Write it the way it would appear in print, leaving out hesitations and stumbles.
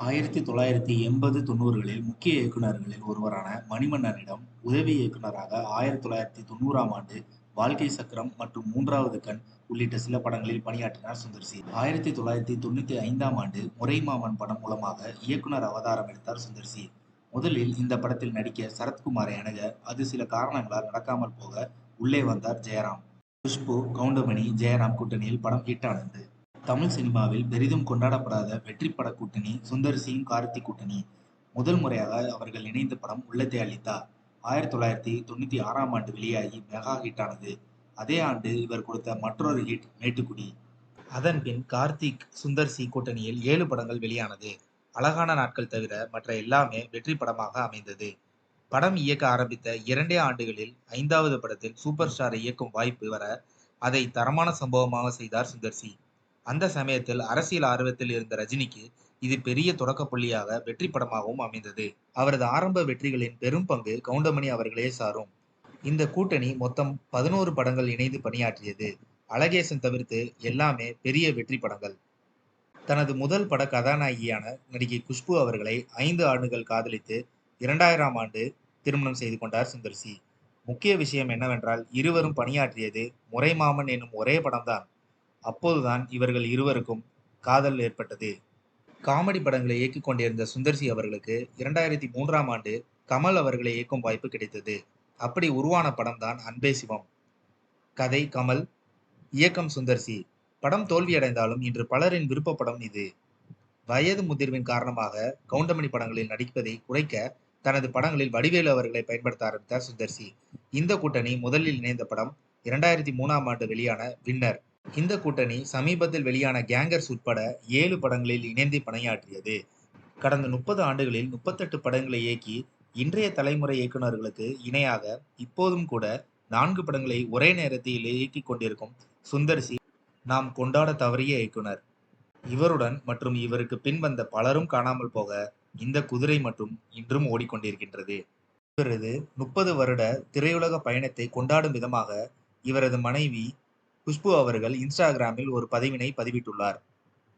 1980, 90களில் முக்கிய இயக்குனர்களில் ஒருவரான மணிவண்ணனிடம் உதவி இயக்குனராக 1990ஆம் ஆண்டு வாழ்க்கை சக்கரம் மற்றும் மூன்றாவது கண் உள்ளிட்ட சில படங்களில் பணியாற்றினார் சுந்தர் சி. 1995ஆம் ஆண்டு முறைமாமன் படம் மூலமாக இயக்குனர் அவதாரம் எடுத்தார் சுந்தர் சி. முதலில் இந்த படத்தில் நடிக்க சரத்குமாரை அணுக, அது சில காரணங்களால் நடக்காமல் போக உள்ளே வந்தார் ஜெயராம். குஷ்பு, கவுண்டமணி, ஜெயராம் கூட்டணியில் படம் ஹிட் ஆனது. தமிழ் சினிமாவில் பெரிதும் கொண்டாடப்படாத வெற்றிப் பட கூட்டணி சுந்தர் சி, கார்த்தி கூட்டணி. முதல் முறையாக அவர்கள் இணைந்த படம் உள்ளத்தை அள்ளித்தா. 1996ஆம் ஆண்டு வெளியாகி மெகா ஹிட் ஆனது. அதே ஆண்டு இவர் கொடுத்த மற்றொரு ஹிட் மேட்டுக்குடி. அதன்பின் கார்த்திக், சுந்தர் சி கூட்டணியில் 7 படங்கள் வெளியானது. அழகான நாட்கள் தவிர மற்ற எல்லாமே வெற்றி படமாக அமைந்தது. படம் இயக்க ஆரம்பித்த 2 ஆண்டுகளில் 5வது படத்தில் சூப்பர் ஸ்டாரை இயக்கும் வாய்ப்பு வர, அதை தரமான சம்பவமாக செய்தார் சுந்தர் சி. அந்த சமயத்தில் அரசியல் ஆர்வத்தில் இருந்த ரஜினிக்கு இது பெரிய தொடக்க புள்ளியாக வெற்றி படமாகவும் அமைந்தது. அவரது ஆரம்ப வெற்றிகளின் பெரும் பங்கு கவுண்டமணி அவர்களே சாரும். இந்த கூட்டணி மொத்தம் 11 படங்கள் இணைந்து பணியாற்றியது. அழகேசன் தவிர்த்து எல்லாமே பெரிய வெற்றி படங்கள். தனது முதல் பட கதாநாயகியான நடிகை குஷ்பு அவர்களை 5 ஆண்டுகள் காதலித்து 2000ஆம் ஆண்டு திருமணம் செய்து கொண்டார் சுந்தர் சி. முக்கிய விஷயம் என்னவென்றால், இருவரும் பணியாற்றியது முறைமாமன் என்னும் ஒரே படம்தான். அப்போதுதான் இவர்கள் இருவருக்கும் காதல் ஏற்பட்டது. காமெடி படங்களை இயக்கிக் கொண்டிருந்த சுந்தர் சி அவர்களுக்கு 2003ஆம் ஆண்டு கமல் அவர்களை இயக்கும் வாய்ப்பு கிடைத்தது. அப்படி உருவான படம்தான் அன்பே சிவம். கதை கமல், இயக்கம் சுந்தர் சி. படம் தோல்வியடைந்தாலும் இன்று பலரின் விருப்ப படம் இது. வயது முதிர்வின் காரணமாக கவுண்டமணி படங்களில் நடிப்பதை குறைக்க தனது படங்களில் வடிவேலு அவர்களை பயன்படுத்த ஆரம்பித்தார் சுந்தர் சி. இந்த கூட்டணி முதலில் இணைந்த படம் 2003ஆம் ஆண்டு வெளியான வின்னர். இந்த கூட்டணி சமீபத்தில் வெளியான கேங்கர்ஸ் உட்பட 7 படங்களில் இணைந்து பணியாற்றியது. கடந்த 30 ஆண்டுகளில் 38 படங்களை இயக்கி இன்றைய தலைமுறை இயக்குனர்களுக்கு இணையாக இப்போதும் கூட 4 படங்களை ஒரே நேரத்தில் இயக்கிக் கொண்டிருக்கும் சுந்தர் சி நாம் கொண்டாட தவறிய இயக்குனர். இவருடன் மற்றும் இவருக்கு பின் வந்த பலரும் காணாமல் போக இந்த குதிரை மட்டும் இன்றும் ஓடிக்கொண்டிருக்கின்றது. இவரது 30 வருட திரையுலக பயணத்தை கொண்டாடும் விதமாக இவரது மனைவி குஷ்பு அவர்கள் இன்ஸ்டாகிராமில் ஒரு பதிவினை பதிவிட்டுள்ளார்.